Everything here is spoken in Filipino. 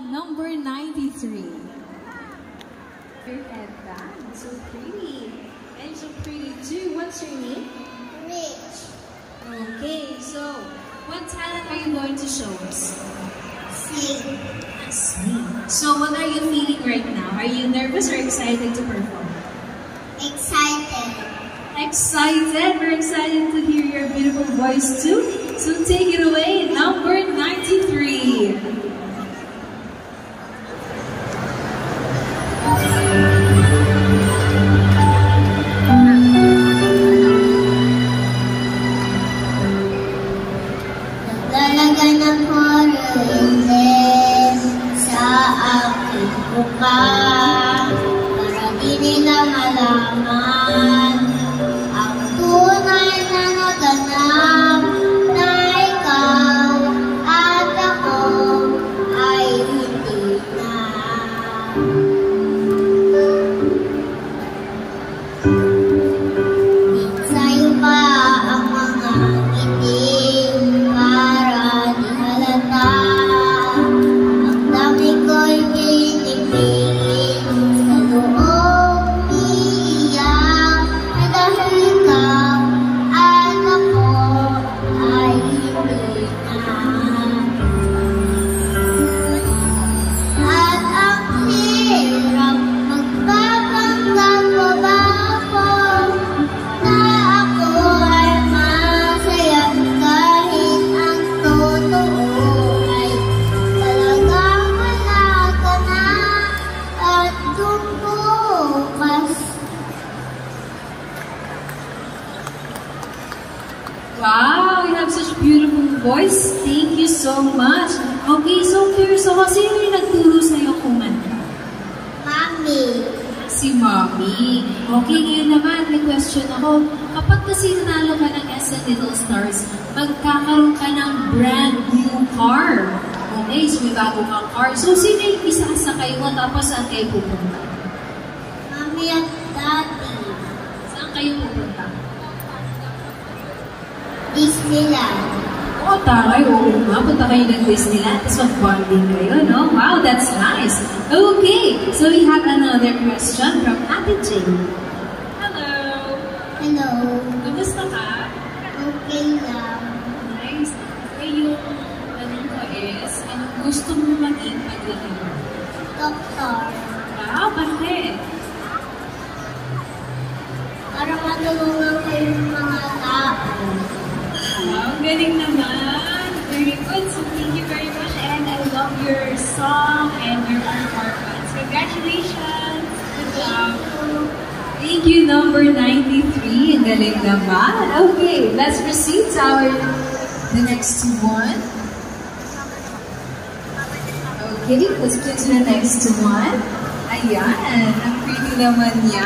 number 93. Your headband, so pretty. And so pretty too. What's your name? Rich. Okay, so what talent are you going to show us? Sing. Sing. So what are you feeling right now? Are you nervous or excited to perform? Excited. Excited? We're excited to hear your beautiful voice too. So take it away, number 93. Naglalagay ng foreign sa aking mukha para di nila malaman ang tunay na naganap na ikaw at ako ay hindi na. Di sa'yo pa ang mga ngiti para di halata. Ang dami ko'y pinipigil sa loob iiyak na dahil ikaw at ako ay hindi na. At ang hirap magpapanggap mo ba ako na ako ay masaya kahit ang totoo ay talagang wala ka na at kung bukas. Wow, you have such beautiful voice. Thank you so much. Okay, so curious ako, sino yung nagturo sa'yo kumanta? Mami, Si Mommy. Okay, ngayon naman, may question ako. Kapag kasi nanalo ka ng SN Little Stars, magkakaroon ka ng brand new car. Okay, so may bago kang car. So, sino yung isasakay mo tapos saan kayo pupunta? Mami at Daddy, Saan kayo pupunta? Disneyland. Oh, taray, oo nga. Punta kayo ng Disneyland. Tapos mag-bonding kayo, no? Wow, that's nice. Okay, so we have another question from Ate Jane. Hello. Hello. Kumusta ka? Okay lang. Nice. Eh, yung tanong ko is, anong gusto mo maging paglaki mo? Doktor. Wow, bakit? Para matulungan ko yung mga tao. Wow, galing naman. Very good. So thank you very much. And I love your song and your performance. Congratulations. Good job. Thank you, number 93. Ang galing naman. Okay, let's proceed to the next one. Okay, let's go to the next one. Ayan, ang pretty naman niya.